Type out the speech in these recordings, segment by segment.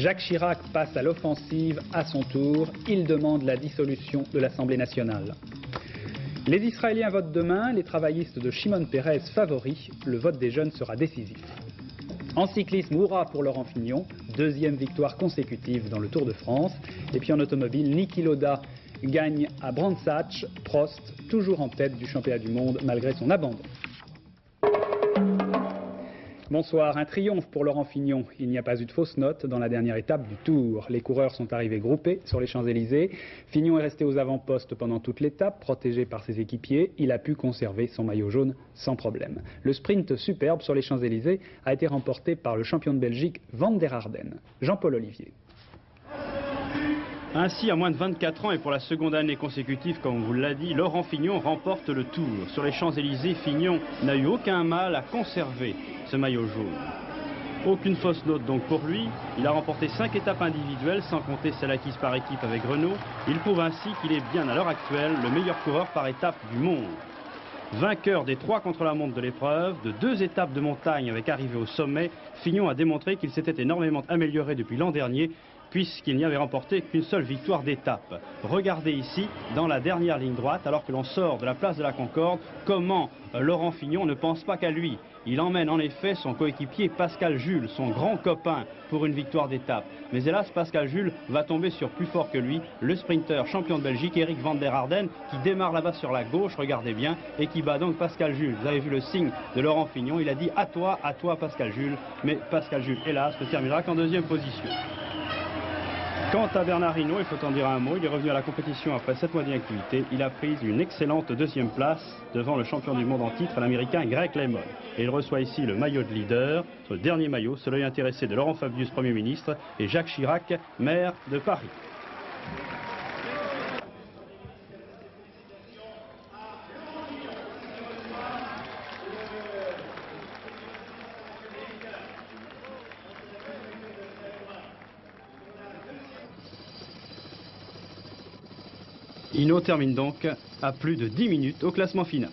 Jacques Chirac passe à l'offensive à son tour. Il demande la dissolution de l'Assemblée nationale. Les Israéliens votent demain, les travaillistes de Shimon Peres favoris. Le vote des jeunes sera décisif. En cyclisme, hurrah pour Laurent Fignon, deuxième victoire consécutive dans le Tour de France. Et puis en automobile, Niki Lauda gagne à Brands Hatch, Prost toujours en tête du championnat du monde malgré son abandon. Bonsoir, un triomphe pour Laurent Fignon. Il n'y a pas eu de fausse note dans la dernière étape du Tour. Les coureurs sont arrivés groupés sur les Champs-Élysées. Fignon est resté aux avant-postes pendant toute l'étape, protégé par ses équipiers. Il a pu conserver son maillot jaune sans problème. Le sprint superbe sur les Champs-Élysées a été remporté par le champion de Belgique Van der Arden, Jean-Paul Olivier. Ainsi, à moins de 24 ans et pour la seconde année consécutive, comme on vous l'a dit, Laurent Fignon remporte le Tour. Sur les Champs-Élysées, Fignon n'a eu aucun mal à conserver ce maillot jaune. Aucune fausse note donc pour lui. Il a remporté 5 étapes individuelles, sans compter celle acquise par équipe avec Renault. Il prouve ainsi qu'il est bien à l'heure actuelle le meilleur coureur par étape du monde. Vainqueur des 3 contre-la-montre de l'épreuve, de 2 étapes de montagne avec arrivée au sommet, Fignon a démontré qu'il s'était énormément amélioré depuis l'an dernier, puisqu'il n'y avait remporté qu'une seule victoire d'étape. Regardez ici, dans la dernière ligne droite, alors que l'on sort de la place de la Concorde, comment Laurent Fignon ne pense pas qu'à lui. Il emmène en effet son coéquipier Pascal Jules, son grand copain, pour une victoire d'étape. Mais hélas, Pascal Jules va tomber sur plus fort que lui, le sprinter champion de Belgique, Eric Van der Arden, qui démarre là-bas sur la gauche, regardez bien, et qui bat donc Pascal Jules. Vous avez vu le signe de Laurent Fignon, il a dit à toi Pascal Jules, mais Pascal Jules, hélas, ne terminera qu'en deuxième position. Quant à Bernard Hinault, il faut en dire un mot, il est revenu à la compétition après 7 mois d'inactivité. Il a pris une excellente deuxième place devant le champion du monde en titre, l'américain Greg LeMond. Et il reçoit ici le maillot de leader, le dernier maillot, sous l'œil intéressé de Laurent Fabius, Premier ministre, et Jacques Chirac, maire de Paris. Hinault termine donc à plus de 10 minutes au classement final.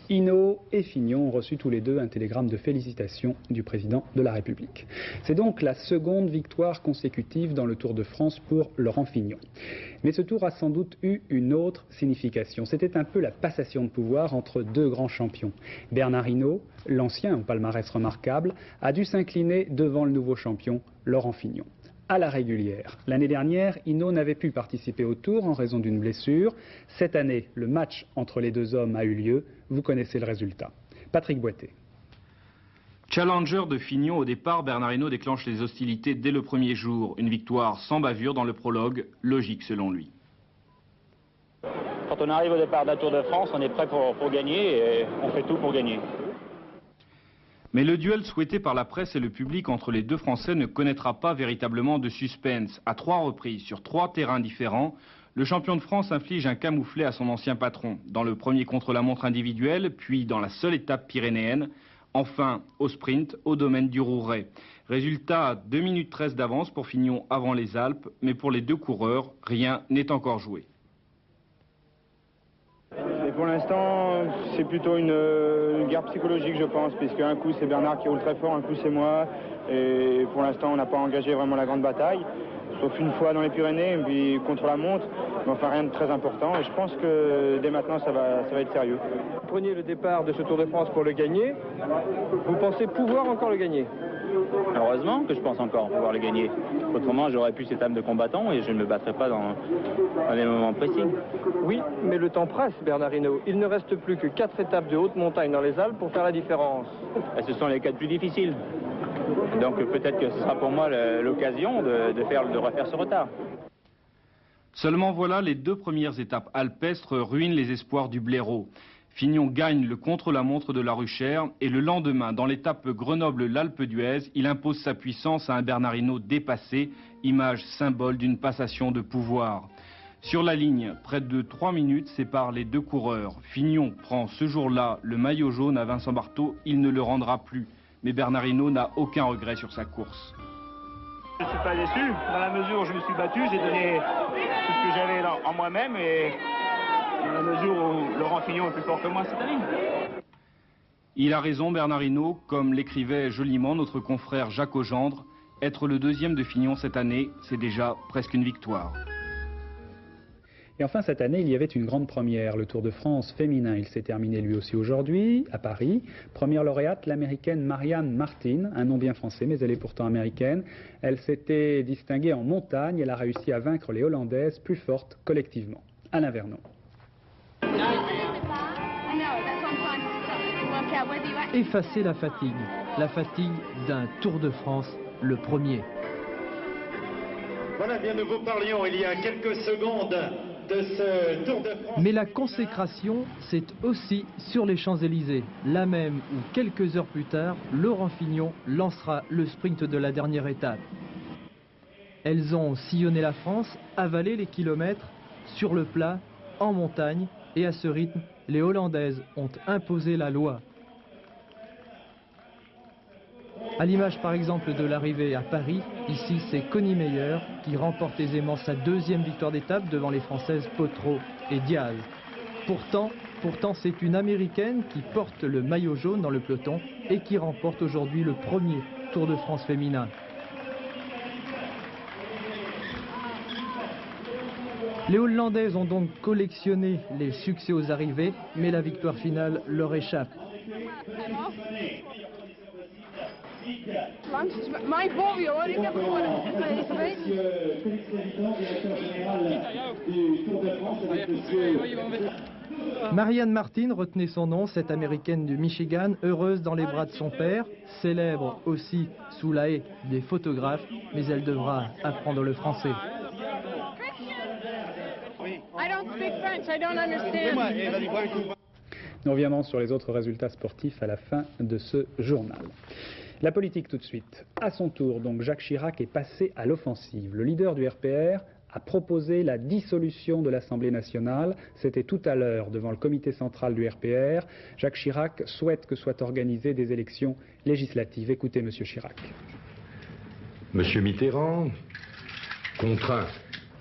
Hinault et Fignon ont reçu tous les deux un télégramme de félicitations du président de la République. C'est donc la seconde victoire consécutive dans le Tour de France pour Laurent Fignon. Mais ce tour a sans doute eu une autre signification. C'était un peu la passation de pouvoir entre deux grands champions. Bernard Hinault, l'ancien au palmarès remarquable, a dû s'incliner devant le nouveau champion, Laurent Fignon. À la régulière. L'année dernière, Hinault n'avait pu participer au Tour en raison d'une blessure. Cette année, le match entre les deux hommes a eu lieu. Vous connaissez le résultat. Patrick Boité. Challenger de Fignon au départ, Bernard Hinault déclenche les hostilités dès le premier jour. Une victoire sans bavure dans le prologue, logique selon lui. Quand on arrive au départ d'un Tour de France, on est prêt pour gagner et on fait tout pour gagner. Mais le duel souhaité par la presse et le public entre les deux Français ne connaîtra pas véritablement de suspense. À 3 reprises, sur 3 terrains différents, le champion de France inflige un camouflet à son ancien patron. Dans le premier contre-la-montre individuel, puis dans la seule étape pyrénéenne, enfin au sprint, au domaine du Rouret. Résultat, 2 minutes 13 d'avance pour Fignon avant les Alpes, mais pour les deux coureurs, rien n'est encore joué. Et pour l'instant, c'est plutôt une guerre psychologique, je pense, puisque un coup c'est Bernard qui roule très fort, un coup c'est moi. Et pour l'instant, on n'a pas engagé vraiment la grande bataille, sauf une fois dans les Pyrénées, et puis contre la montre. Mais enfin, rien de très important. Et je pense que dès maintenant, ça va être sérieux. Vous preniez le départ de ce Tour de France pour le gagner. Vous pensez pouvoir encore le gagner? Heureusement que je pense encore pouvoir le gagner. Autrement, j'aurais plus cette âme de combattant et je ne me battrais pas dans les moments précis. Oui, mais le temps presse, Bernard Hinault. Il ne reste plus que 4 étapes de haute montagne dans les Alpes pour faire la différence. Et ce sont les 4 plus difficiles. Donc peut-être que ce sera pour moi l'occasion de refaire ce retard. Seulement voilà, les 2 premières étapes alpestres ruinent les espoirs du blaireau. Fignon gagne le contre-la-montre de la Ruchère et le lendemain, dans l'étape Grenoble-l'Alpe d'Huez, il impose sa puissance à un Bernard Hinault dépassé, image symbole d'une passation de pouvoir. Sur la ligne, près de 3 minutes séparent les deux coureurs. Fignon prend ce jour-là le maillot jaune à Vincent Barthaud, il ne le rendra plus. Mais Bernard Hinault n'a aucun regret sur sa course. Je ne suis pas déçu, dans la mesure où je me suis battu, j'ai donné tout ce que j'avais en moi-même et dans la mesure où Laurent Fignon est plus fort que moi cette année. Il a raison, Bernard Hinault, comme l'écrivait joliment notre confrère Jacques Augendre, être le deuxième de Fignon cette année, c'est déjà presque une victoire. Et enfin, cette année, il y avait une grande première, le Tour de France féminin. Il s'est terminé lui aussi aujourd'hui, à Paris. Première lauréate, l'américaine Marianne Martin, un nom bien français, mais elle est pourtant américaine. Elle s'était distinguée en montagne, elle a réussi à vaincre les Hollandaises, plus fortes collectivement. Alain Vernon. Effacer la fatigue d'un Tour de France, le premier. Voilà, bien nous vous parlions il y a quelques secondes de ce Tour de France. Mais la consécration, c'est aussi sur les Champs-Élysées, là même où quelques heures plus tard, Laurent Fignon lancera le sprint de la dernière étape. Elles ont sillonné la France, avalé les kilomètres, sur le plat, en montagne, et à ce rythme, les Hollandaises ont imposé la loi. À l'image par exemple de l'arrivée à Paris, ici c'est Connie Meyer qui remporte aisément sa deuxième victoire d'étape devant les Françaises Potro et Diaz. Pourtant c'est une Américaine qui porte le maillot jaune dans le peloton et qui remporte aujourd'hui le premier Tour de France féminin. Les Hollandaises ont donc collectionné les succès aux arrivées, mais la victoire finale leur échappe. Marianne Martin retenait son nom, cette américaine du Michigan, heureuse dans les bras de son père, célèbre aussi sous la haie des photographes, mais elle devra apprendre le français. Nous reviendrons sur les autres résultats sportifs à la fin de ce journal. La politique tout de suite. À son tour, donc, Jacques Chirac est passé à l'offensive. Le leader du RPR a proposé la dissolution de l'Assemblée nationale. C'était tout à l'heure devant le comité central du RPR. Jacques Chirac souhaite que soient organisées des élections législatives. Écoutez, Monsieur Chirac. Monsieur Mitterrand, contraint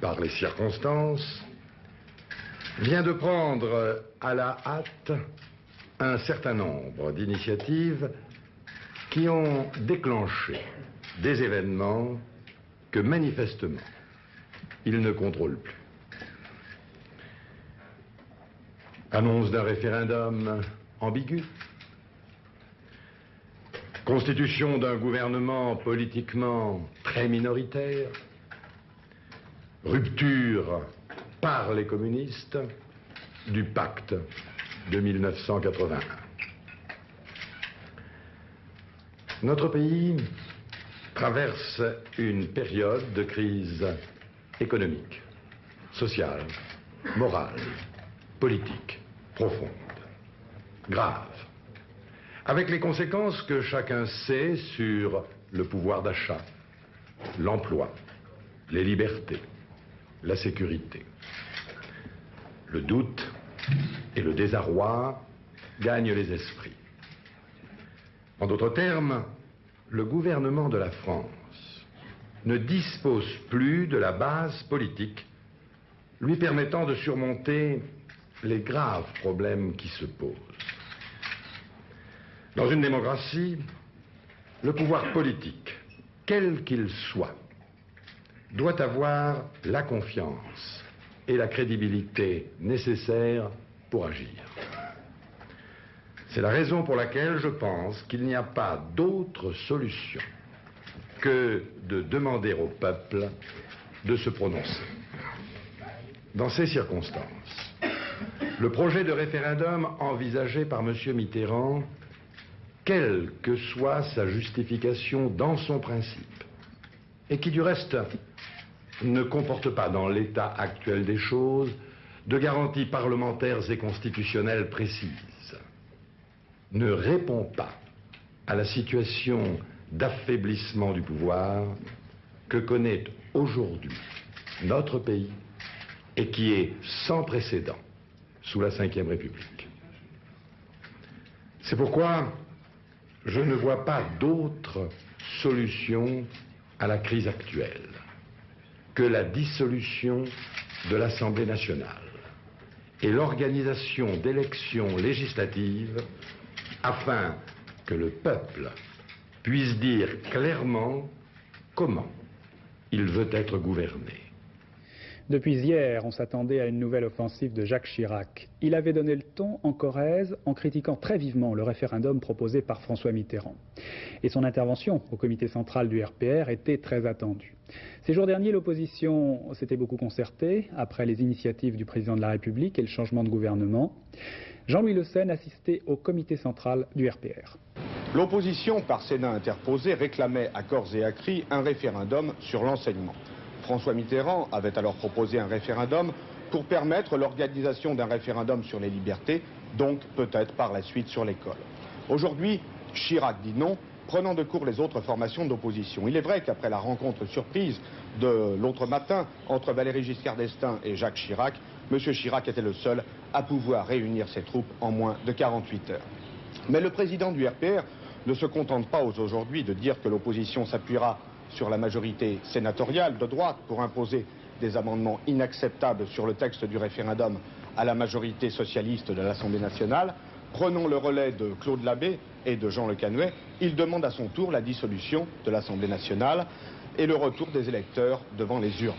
par les circonstances, vient de prendre à la hâte un certain nombre d'initiatives qui ont déclenché des événements que manifestement il ne contrôle plus. Annonce d'un référendum ambigu, constitution d'un gouvernement politiquement très minoritaire, rupture par les communistes du pacte de 1981. Notre pays traverse une période de crise économique, sociale, morale, politique, profonde, grave, avec les conséquences que chacun sait sur le pouvoir d'achat, l'emploi, les libertés, la sécurité. Le doute et le désarroi gagnent les esprits. En d'autres termes, le gouvernement de la France ne dispose plus de la base politique lui permettant de surmonter les graves problèmes qui se posent. Dans une démocratie, le pouvoir politique, quel qu'il soit, doit avoir la confiance et la crédibilité nécessaires pour agir. C'est la raison pour laquelle je pense qu'il n'y a pas d'autre solution que de demander au peuple de se prononcer. Dans ces circonstances, le projet de référendum envisagé par M. Mitterrand, quelle que soit sa justification dans son principe, et qui du reste ne comporte pas dans l'état actuel des choses de garanties parlementaires et constitutionnelles précises, ne répond pas à la situation d'affaiblissement du pouvoir que connaît aujourd'hui notre pays et qui est sans précédent sous la Ve République. C'est pourquoi je ne vois pas d'autre solution à la crise actuelle que la dissolution de l'Assemblée nationale et l'organisation d'élections législatives afin que le peuple puisse dire clairement comment il veut être gouverné. Depuis hier, on s'attendait à une nouvelle offensive de Jacques Chirac. Il avait donné le ton en Corrèze en critiquant très vivement le référendum proposé par François Mitterrand. Et son intervention au comité central du RPR était très attendue. Ces jours derniers, l'opposition s'était beaucoup concertée après les initiatives du président de la République et le changement de gouvernement. Jean-Louis Le Seyne assistait au comité central du RPR. L'opposition, par Sénat interposé, réclamait à corps et à cri un référendum sur l'enseignement. François Mitterrand avait alors proposé un référendum pour permettre l'organisation d'un référendum sur les libertés, donc peut-être par la suite sur l'école. Aujourd'hui, Chirac dit non, prenant de court les autres formations d'opposition. Il est vrai qu'après la rencontre surprise de l'autre matin entre Valéry Giscard d'Estaing et Jacques Chirac, M. Chirac était le seul à pouvoir réunir ses troupes en moins de 48 heures. Mais le président du RPR ne se contente pas aujourd'hui de dire que l'opposition s'appuiera sur la majorité sénatoriale de droite pour imposer des amendements inacceptables sur le texte du référendum à la majorité socialiste de l'Assemblée nationale. Prenons le relais de Claude Labbé et de Jean Le Canuet. Il demande à son tour la dissolution de l'Assemblée nationale et le retour des électeurs devant les urnes.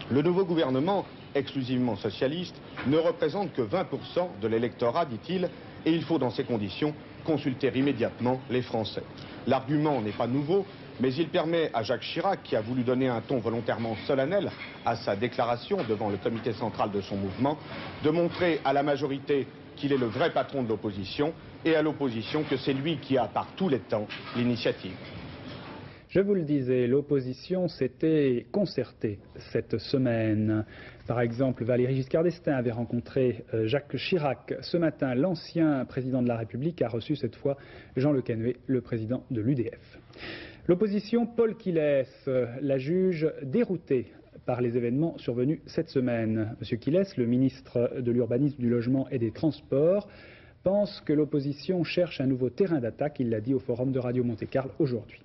Le nouveau gouvernement, exclusivement socialiste, ne représente que 20% de l'électorat, dit-il, et il faut dans ces conditions consulter immédiatement les Français. L'argument n'est pas nouveau, mais il permet à Jacques Chirac, qui a voulu donner un ton volontairement solennel à sa déclaration devant le comité central de son mouvement, de montrer à la majorité qu'il est le vrai patron de l'opposition et à l'opposition que c'est lui qui a par tous les temps l'initiative. Je vous le disais, l'opposition s'était concertée cette semaine. Par exemple, Valéry Giscard d'Estaing avait rencontré Jacques Chirac. Ce matin, l'ancien président de la République a reçu cette fois Jean Le Canuet, le président de l'UDF. L'opposition, Paul Quillès, la juge déroutée par les événements survenus cette semaine. Monsieur Quillès, le ministre de l'Urbanisme, du Logement et des Transports, pense que l'opposition cherche un nouveau terrain d'attaque. Il l'a dit au forum de Radio Monte-Carlo aujourd'hui.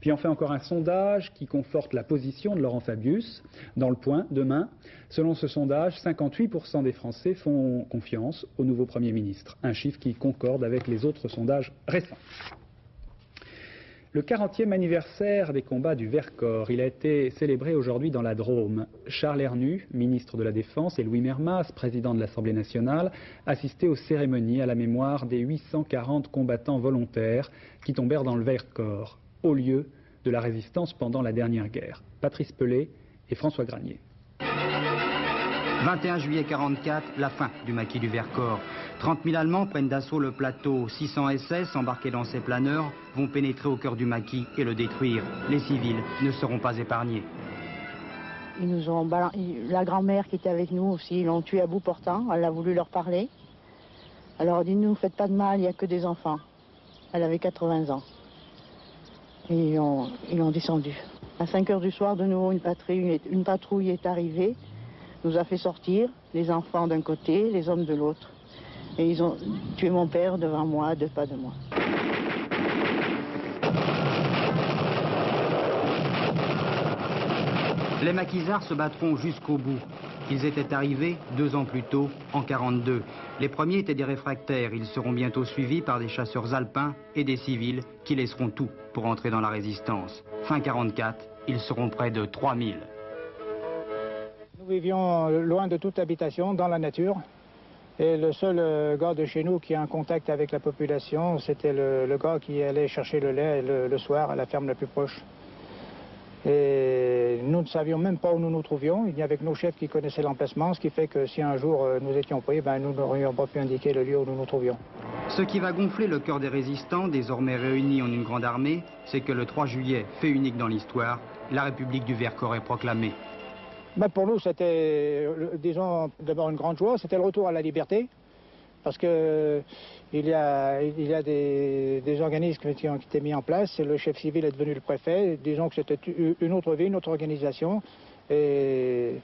Puis on fait encore un sondage qui conforte la position de Laurent Fabius dans Le Point demain. Selon ce sondage, 58% des Français font confiance au nouveau Premier ministre, un chiffre qui concorde avec les autres sondages récents. Le 40e anniversaire des combats du Vercors, il a été célébré aujourd'hui dans la Drôme. Charles Hernu, ministre de la Défense, et Louis Mermaz, président de l'Assemblée nationale, assistaient aux cérémonies à la mémoire des 840 combattants volontaires qui tombèrent dans le Vercors, au lieu de la résistance pendant la dernière guerre. Patrice Pelé et François Granier. 21 juillet 44, la fin du maquis du Vercors. 30 000 Allemands prennent d'assaut le plateau. 600 SS embarqués dans ces planeurs vont pénétrer au cœur du maquis et le détruire. Les civils ne seront pas épargnés. Ils nous ont la grand-mère qui était avec nous aussi, ils l'ont tuée à bout portant. Elle a voulu leur parler. Alors elle dit, ne nous faites pas de mal, il n'y a que des enfants. Elle avait 80 ans. Et ils l'ont descendu. À 5 heures du soir, de nouveau, une patrouille est arrivée, nous a fait sortir, les enfants d'un côté, les hommes de l'autre. Et ils ont tué mon père devant moi, à 2 pas de moi. Les maquisards se battront jusqu'au bout. Ils étaient arrivés 2 ans plus tôt, en 42. Les premiers étaient des réfractaires. Ils seront bientôt suivis par des chasseurs alpins et des civils qui laisseront tout pour entrer dans la résistance. Fin 44, ils seront près de 3000. Nous vivions loin de toute habitation, dans la nature. Et le seul gars de chez nous qui a un contact avec la population, c'était le gars qui allait chercher le lait le soir à la ferme la plus proche. Et nous ne savions même pas où nous nous trouvions. Il n'y avait que nos chefs qui connaissaient l'emplacement, ce qui fait que si un jour nous étions pris, nous n'aurions pas pu indiquer le lieu où nous nous trouvions. Ce qui va gonfler le cœur des résistants, désormais réunis en une grande armée, c'est que le 3 juillet, fait unique dans l'histoire, la République du Vercors est proclamée. Pour nous, c'était, disons, d'abord une grande joie, c'était le retour à la liberté, parce que il y a des organismes qui ont été mis en place, et le chef civil est devenu le préfet, disons que c'était une autre vie, une autre organisation, et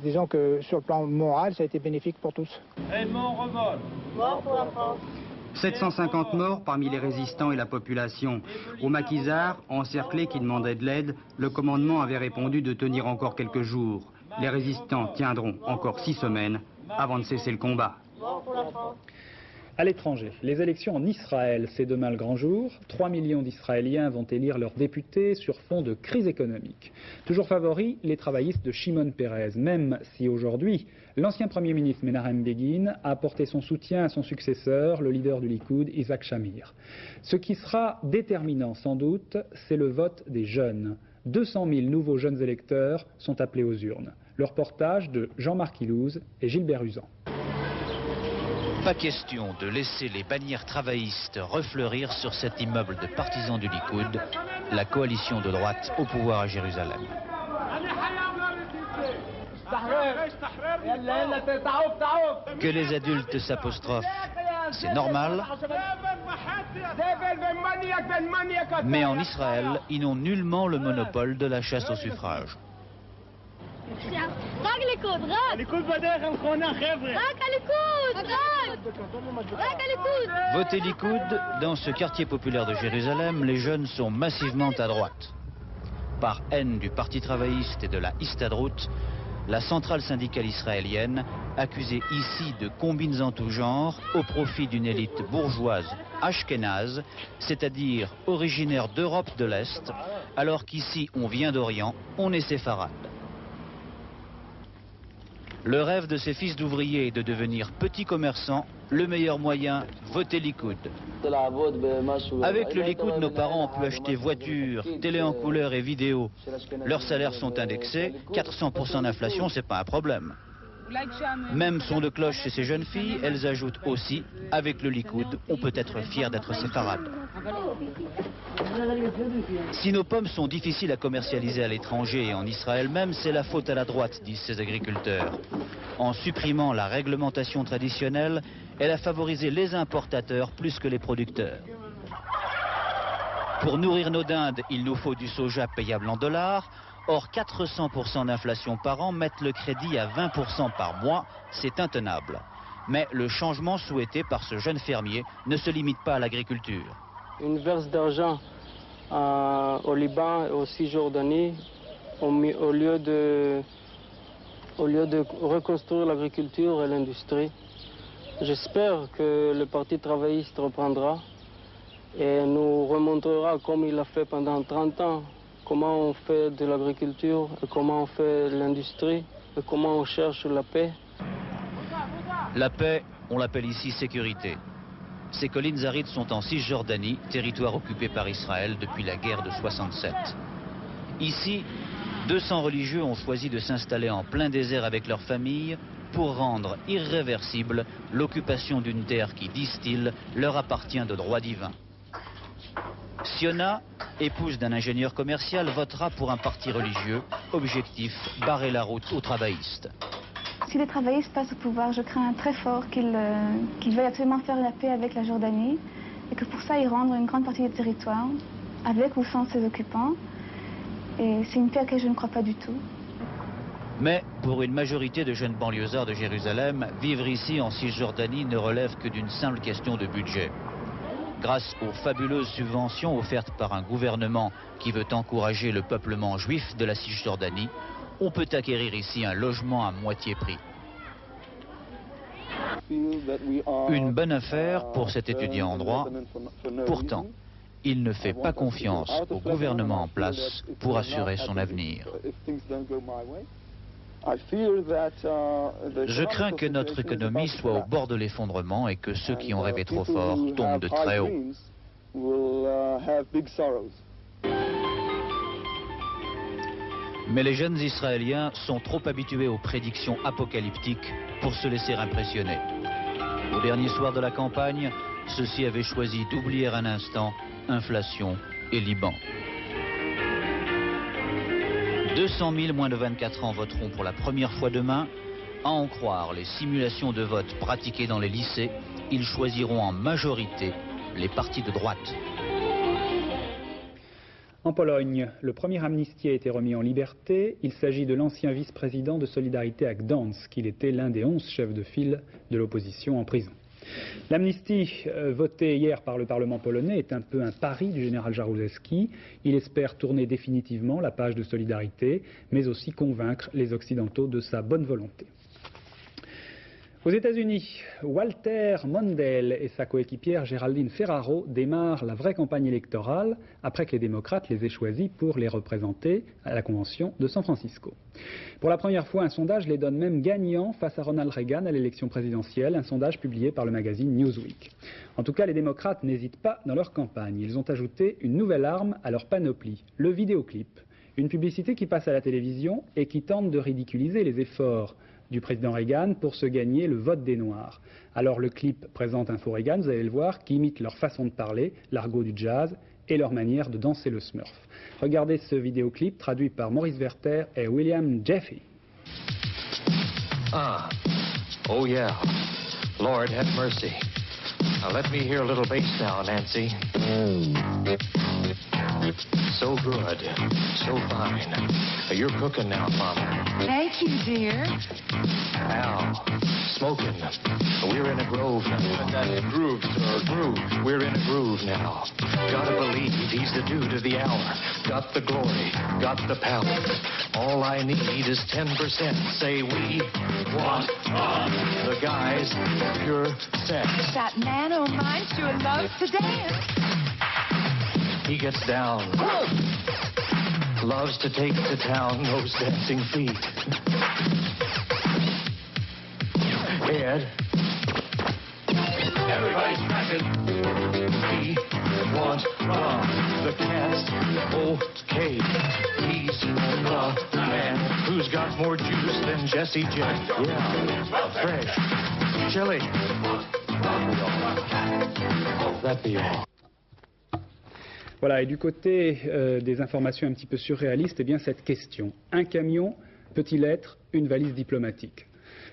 disons que sur le plan moral, ça a été bénéfique pour tous. Raymond Revol. Mort pour la France. 750 morts parmi les résistants et la population. Aux maquisards, encerclés qui demandaient de l'aide, le commandement avait répondu de tenir encore quelques jours. Les résistants tiendront encore 6 semaines avant de cesser le combat. À l'étranger, les élections en Israël, c'est demain le grand jour. 3 millions d'Israéliens vont élire leurs députés sur fond de crise économique. Toujours favoris, les travaillistes de Shimon Peres, même si aujourd'hui, l'ancien Premier ministre Menahem Begin a apporté son soutien à son successeur, le leader du Likoud, Isaac Shamir. Ce qui sera déterminant sans doute, c'est le vote des jeunes. 200 000 nouveaux jeunes électeurs sont appelés aux urnes. Le reportage de Jean-Marc Ilouz et Gilbert Usan. Pas question de laisser les bannières travaillistes refleurir sur cet immeuble de partisans du Likoud, la coalition de droite au pouvoir à Jérusalem. Que les adultes s'apostrophent, c'est normal. Mais en Israël, ils n'ont nullement le monopole de la chasse au suffrage. Votez Likoud, dans ce quartier populaire de Jérusalem, les jeunes sont massivement à droite. Par haine du Parti travailliste et de la Histadrout, la centrale syndicale israélienne, accusée ici de combines en tout genre au profit d'une élite bourgeoise ashkénaze, c'est-à-dire originaire d'Europe de l'Est, alors qu'ici on vient d'Orient, on est séfarade. Le rêve de ces fils d'ouvriers est de devenir petits commerçants, le meilleur moyen, voter Likoud. Avec le Likoud, nos parents ont pu acheter voitures, télé en couleur et vidéo. Leurs salaires sont indexés, 400% d'inflation, c'est pas un problème. Même son de cloche chez ces jeunes filles, elles ajoutent aussi, avec le Likoud, on peut être fier d'être séfarade. Si nos pommes sont difficiles à commercialiser à l'étranger et en Israël même, c'est la faute à la droite, disent ces agriculteurs. En supprimant la réglementation traditionnelle, elle a favorisé les importateurs plus que les producteurs. Pour nourrir nos dindes, il nous faut du soja payable en dollars. Or, 400% d'inflation par an mettent le crédit à 20% par mois, c'est intenable. Mais le changement souhaité par ce jeune fermier ne se limite pas à l'agriculture. Une verse d'argent au Liban et en Cisjordanie au lieu de reconstruire l'agriculture et l'industrie. J'espère que le Parti travailliste reprendra et nous remontrera comme il a fait pendant 30 ans, comment on fait de l'agriculture, comment on fait l'industrie et comment on cherche la paix. La paix, on l'appelle ici sécurité. Ces collines arides sont en Cisjordanie, territoire occupé par Israël depuis la guerre de 67. Ici, 200 religieux ont choisi de s'installer en plein désert avec leurs familles pour rendre irréversible l'occupation d'une terre qui, disent-ils, leur appartient de droit divin. Siona, épouse d'un ingénieur commercial, votera pour un parti religieux. Objectif, barrer la route aux travaillistes. Si les travaillistes passent au pouvoir, je crains très fort qu'ils veuillent absolument faire la paix avec la Jordanie et que pour ça ils rendent une grande partie des territoires, avec ou sans ses occupants. Et c'est une paix à laquelle je ne crois pas du tout. Mais pour une majorité de jeunes banlieusards de Jérusalem, vivre ici en Cisjordanie ne relève que d'une simple question de budget. Grâce aux fabuleuses subventions offertes par un gouvernement qui veut encourager le peuplement juif de la Cisjordanie, on peut acquérir ici un logement à moitié prix. Une bonne affaire pour cet étudiant en droit. Pourtant, il ne fait pas confiance au gouvernement en place pour assurer son avenir. Je crains que notre économie soit au bord de l'effondrement et que ceux qui ont rêvé trop fort tombent de très haut. Mais les jeunes Israéliens sont trop habitués aux prédictions apocalyptiques pour se laisser impressionner. Au dernier soir de la campagne, ceux-ci avaient choisi d'oublier un instant inflation et Liban. 200 000 moins de 24 ans voteront pour la première fois demain. À en croire les simulations de vote pratiquées dans les lycées, ils choisiront en majorité les partis de droite. En Pologne, le premier amnistié a été remis en liberté. Il s'agit de l'ancien vice-président de Solidarité à Gdansk. Il était l'un des 11 chefs de file de l'opposition en prison. L'amnistie votée hier par le Parlement polonais est un peu un pari du général Jaruzelski. Il espère tourner définitivement la page de Solidarité, mais aussi convaincre les Occidentaux de sa bonne volonté. Aux États-Unis, Walter Mondale et sa coéquipière Géraldine Ferraro démarrent la vraie campagne électorale après que les démocrates les aient choisis pour les représenter à la convention de San Francisco. Pour la première fois, un sondage les donne même gagnants face à Ronald Reagan à l'élection présidentielle, un sondage publié par le magazine Newsweek. En tout cas, les démocrates n'hésitent pas dans leur campagne. Ils ont ajouté une nouvelle arme à leur panoplie, le vidéoclip. Une publicité qui passe à la télévision et qui tente de ridiculiser les efforts du président Reagan pour se gagner le vote des Noirs. Alors le clip présente un faux Reagan, vous allez le voir, qui imite leur façon de parler, l'argot du jazz et leur manière de danser le smurf. Regardez ce vidéoclip traduit par Maurice Werther et William Jeffy. Ah, oh yeah, Lord have mercy. Now let me hear a little bass now, Nancy. So good, so fine. You're cooking now, Mama. Thank you, dear. Al, smoking. We're in a groove now. That's groove, sir. Groove. We're in a groove now. Gotta believe he's the dude of the hour. Got the glory, got the power. All I need is 10%. Say we want the guys, pure sex. That man of mine sure loves to dance. He gets down. Loves to take to town those dancing feet. Ed. Everybody's cracking. He wants the cast. Okay. He's the man who's got more juice than Jesse J. Yeah. Fresh. Chili. That be all. Voilà, et du côté des informations un petit peu surréalistes, eh bien cette question. Un camion peut-il être une valise diplomatique?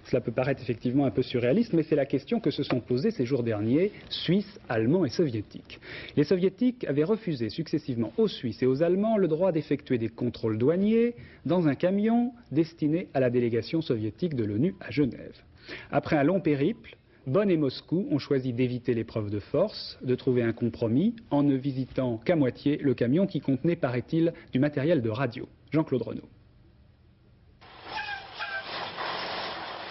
Cela peut paraître effectivement un peu surréaliste, mais c'est la question que se sont posées ces jours derniers Suisses, Allemands et Soviétiques. Les Soviétiques avaient refusé successivement aux Suisses et aux Allemands le droit d'effectuer des contrôles douaniers dans un camion destiné à la délégation soviétique de l'ONU à Genève. Après un long périple, Bonn et Moscou ont choisi d'éviter l'épreuve de force, de trouver un compromis en ne visitant qu'à moitié le camion qui contenait, paraît-il, du matériel de radio. Jean-Claude Renaud.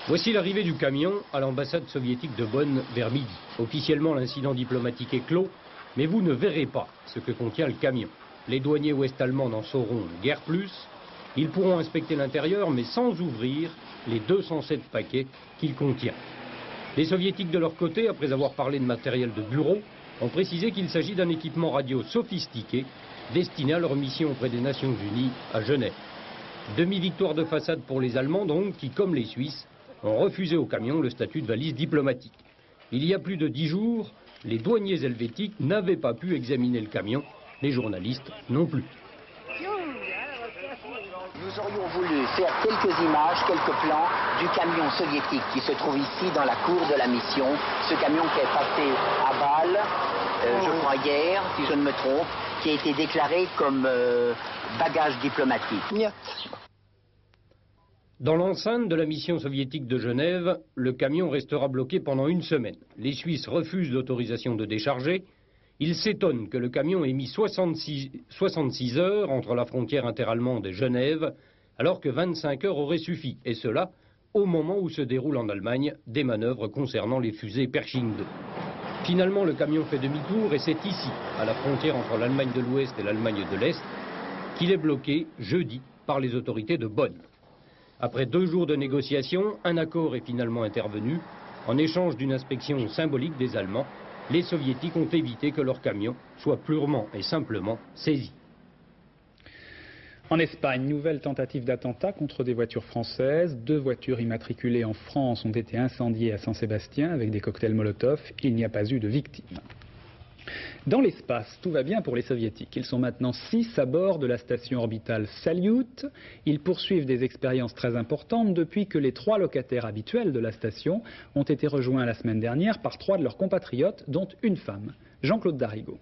Voici l'arrivée du camion à l'ambassade soviétique de Bonn vers midi. Officiellement, l'incident diplomatique est clos, mais vous ne verrez pas ce que contient le camion. Les douaniers ouest-allemands n'en sauront guère plus. Ils pourront inspecter l'intérieur, mais sans ouvrir les 207 paquets qu'il contient. Les soviétiques de leur côté, après avoir parlé de matériel de bureau, ont précisé qu'il s'agit d'un équipement radio sophistiqué destiné à leur mission auprès des Nations Unies à Genève. Demi-victoire de façade pour les Allemands donc, qui, comme les Suisses, ont refusé au camion le statut de valise diplomatique. Il y a plus de 10 jours, les douaniers helvétiques n'avaient pas pu examiner le camion, les journalistes non plus. Nous aurions voulu faire quelques images, quelques plans du camion soviétique qui se trouve ici dans la cour de la mission. Ce camion qui est passé à Bâle, je crois hier, si je ne me trompe, qui a été déclaré comme bagage diplomatique. Dans l'enceinte de la mission soviétique de Genève, le camion restera bloqué pendant une semaine. Les Suisses refusent l'autorisation de décharger. Ils s'étonnent que le camion ait mis 66 heures entre la frontière interallemande et Genève, alors que 25 heures auraient suffi, et cela au moment où se déroulent en Allemagne des manœuvres concernant les fusées Pershing 2. Finalement, le camion fait demi-tour et c'est ici, à la frontière entre l'Allemagne de l'Ouest et l'Allemagne de l'Est, qu'il est bloqué jeudi par les autorités de Bonn. Après 2 jours de négociations, un accord est finalement intervenu. En échange d'une inspection symbolique des Allemands, les Soviétiques ont évité que leur camion soit purement et simplement saisi. En Espagne, nouvelle tentative d'attentat contre des voitures françaises. 2 voitures immatriculées en France ont été incendiées à Saint-Sébastien avec des cocktails Molotov. Il n'y a pas eu de victimes. Dans l'espace, tout va bien pour les Soviétiques. Ils sont maintenant 6 à bord de la station orbitale Salyut. Ils poursuivent des expériences très importantes depuis que les 3 locataires habituels de la station ont été rejoints la semaine dernière par 3 de leurs compatriotes, dont une femme. Jean-Claude Darigo.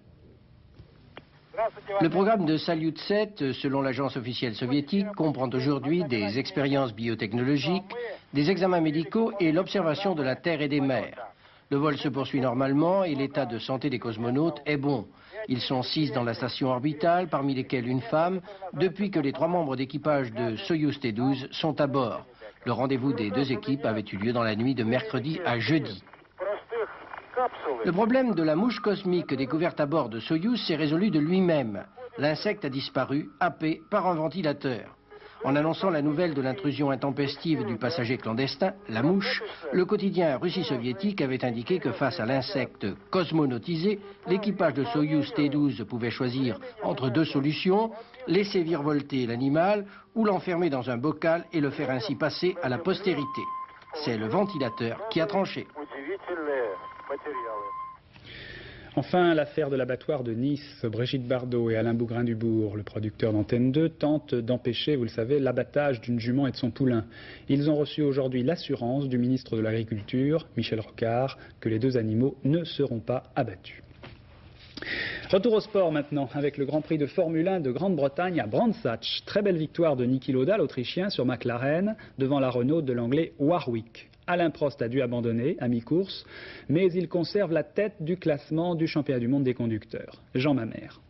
Le programme de Salyut 7, selon l'agence officielle soviétique, comprend aujourd'hui des expériences biotechnologiques, des examens médicaux et l'observation de la Terre et des mers. Le vol se poursuit normalement et l'état de santé des cosmonautes est bon. Ils sont 6 dans la station orbitale, parmi lesquels une femme, depuis que les 3 membres d'équipage de Soyouz T-12 sont à bord. Le rendez-vous des deux équipes avait eu lieu dans la nuit de mercredi à jeudi. Le problème de la mouche cosmique découverte à bord de Soyouz s'est résolu de lui-même. L'insecte a disparu, happé par un ventilateur. En annonçant la nouvelle de l'intrusion intempestive du passager clandestin, la mouche, le quotidien Russie soviétique avait indiqué que face à l'insecte cosmonautisé, l'équipage de Soyouz T-12 pouvait choisir entre deux solutions, laisser virevolter l'animal ou l'enfermer dans un bocal et le faire ainsi passer à la postérité. C'est le ventilateur qui a tranché. Enfin, l'affaire de l'abattoir de Nice. Brigitte Bardot et Alain Bougrain-Dubourg, le producteur d'Antenne 2, tentent d'empêcher, vous le savez, l'abattage d'une jument et de son poulain. Ils ont reçu aujourd'hui l'assurance du ministre de l'Agriculture, Michel Rocard, que les deux animaux ne seront pas abattus. Retour au sport maintenant, avec le Grand Prix de Formule 1 de Grande-Bretagne à Brands Hatch. Très belle victoire de Niki Lauda, l'Autrichien, sur McLaren, devant la Renault de l'Anglais Warwick. Alain Prost a dû abandonner à mi-course, mais il conserve la tête du classement du championnat du monde des conducteurs. Jean Mamère.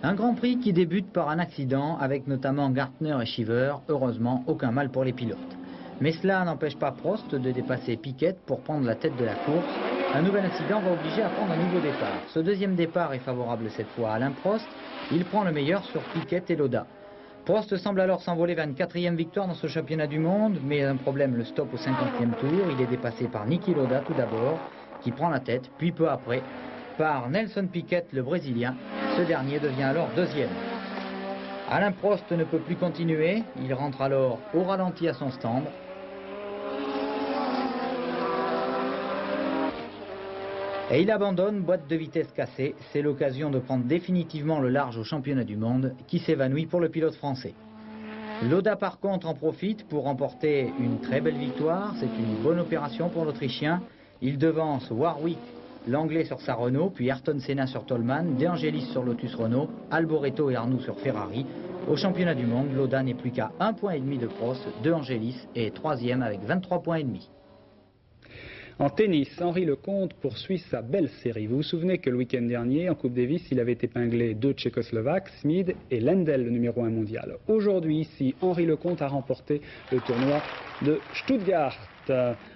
Un Grand Prix qui débute par un accident avec notamment Gartner et Shiver. Heureusement, aucun mal pour les pilotes. Mais cela n'empêche pas Prost de dépasser Piquet pour prendre la tête de la course. Un nouvel incident va obliger à prendre un nouveau départ. Ce deuxième départ est favorable cette fois à Alain Prost. Il prend le meilleur sur Piquet et Lauda. Prost semble alors s'envoler vers une 4e victoire dans ce championnat du monde, mais un problème le stoppe au 50e tour. Il est dépassé par Niki Lauda tout d'abord, qui prend la tête, puis peu après, par Nelson Piquet, le Brésilien. Ce dernier devient alors deuxième. Alain Prost ne peut plus continuer, il rentre alors au ralenti à son stand. Et il abandonne, boîte de vitesse cassée. C'est l'occasion de prendre définitivement le large au championnat du monde qui s'évanouit pour le pilote français. Lauda par contre en profite pour remporter une très belle victoire. C'est une bonne opération pour l'Autrichien. Il devance Warwick, l'Anglais sur sa Renault, puis Ayrton Senna sur Toleman, De Angelis sur Lotus Renault, Alboreto et Arnoux sur Ferrari. Au championnat du monde, Lauda n'est plus qu'à 1,5 point de Prost. De Angelis est 3e avec 23,5 points. En tennis, Henri Lecomte poursuit sa belle série. Vous vous souvenez que le week-end dernier, en Coupe Davis, il avait épinglé deux Tchécoslovaques, Smid et Lendl, le numéro 1 mondial. Aujourd'hui, ici, Henri Lecomte a remporté le tournoi de Stuttgart.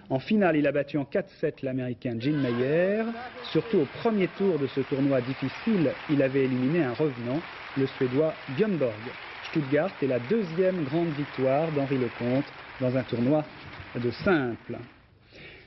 En finale, il a battu en 4-7 l'Américain Jim Mayer. Surtout au premier tour de ce tournoi difficile, il avait éliminé un revenant, le Suédois Björn Borg. Stuttgart est la deuxième grande victoire d'Henri Lecomte dans un tournoi de simple.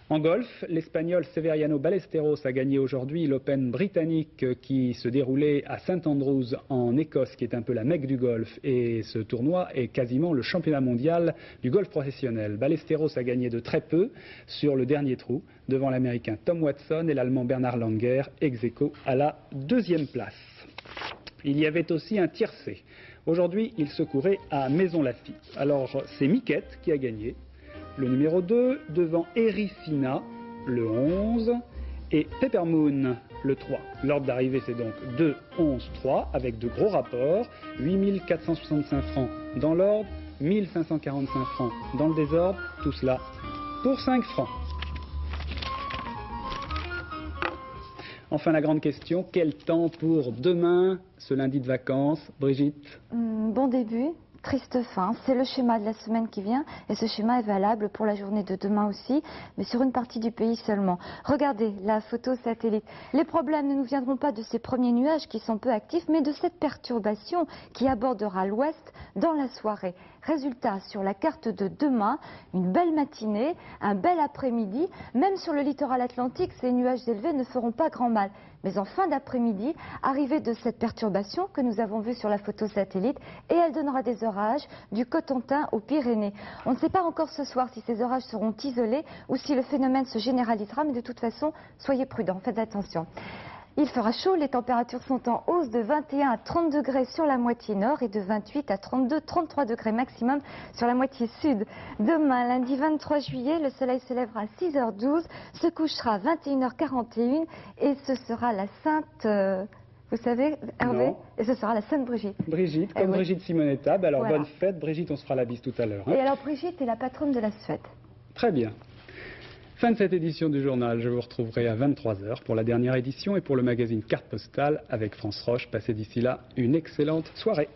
En golf, l'Espagnol Severiano Ballesteros a gagné aujourd'hui l'Open britannique qui se déroulait à St Andrews en Écosse, qui est un peu la Mecque du golf. Et ce tournoi est quasiment le championnat mondial du golf professionnel. Ballesteros a gagné de très peu sur le dernier trou, devant l'Américain Tom Watson et l'Allemand Bernard Langer, ex aequo à la deuxième place. Il y avait aussi un tiercé. Aujourd'hui, il se courait à Maison-Lafitte. Alors, c'est Miquette qui a gagné. Le numéro 2, devant Ericina, le 11, et Peppermoon, le 3. L'ordre d'arrivée, c'est donc 2, 11, 3, avec de gros rapports. 8 465 francs dans l'ordre, 1 545 francs dans le désordre, tout cela pour 5 francs. Enfin, la grande question, quel temps pour demain, ce lundi de vacances, Brigitte? Bon début. Triste fin, c'est le schéma de la semaine qui vient et ce schéma est valable pour la journée de demain aussi, mais sur une partie du pays seulement. Regardez la photo satellite. Les problèmes ne nous viendront pas de ces premiers nuages qui sont peu actifs, mais de cette perturbation qui abordera l'ouest dans la soirée. Résultat, sur la carte de demain, une belle matinée, un bel après-midi. Même sur le littoral atlantique, ces nuages élevés ne feront pas grand mal. Mais en fin d'après-midi, arrivée de cette perturbation que nous avons vue sur la photo satellite, et elle donnera des orages du Cotentin aux Pyrénées. On ne sait pas encore ce soir si ces orages seront isolés ou si le phénomène se généralisera, mais de toute façon, soyez prudents, faites attention. Il fera chaud, les températures sont en hausse de 21 à 30 degrés sur la moitié nord et de 28 à 32, 33 degrés maximum sur la moitié sud. Demain, lundi 23 juillet, le soleil se lèvera à 6h12, se couchera à 21h41 et ce sera la Sainte... vous savez, Hervé, non. Et ce sera la Sainte Brigitte. Brigitte, comme Brigitte Simonetta. Alors voilà. Bonne fête, Brigitte, on se fera la bise tout à l'heure. Hein. Et alors Brigitte est la patronne de la Suède. Très bien. Fin de cette édition du journal. Je vous retrouverai à 23h pour la dernière édition et pour le magazine Carte Postale avec France Roche. Passez d'ici là une excellente soirée.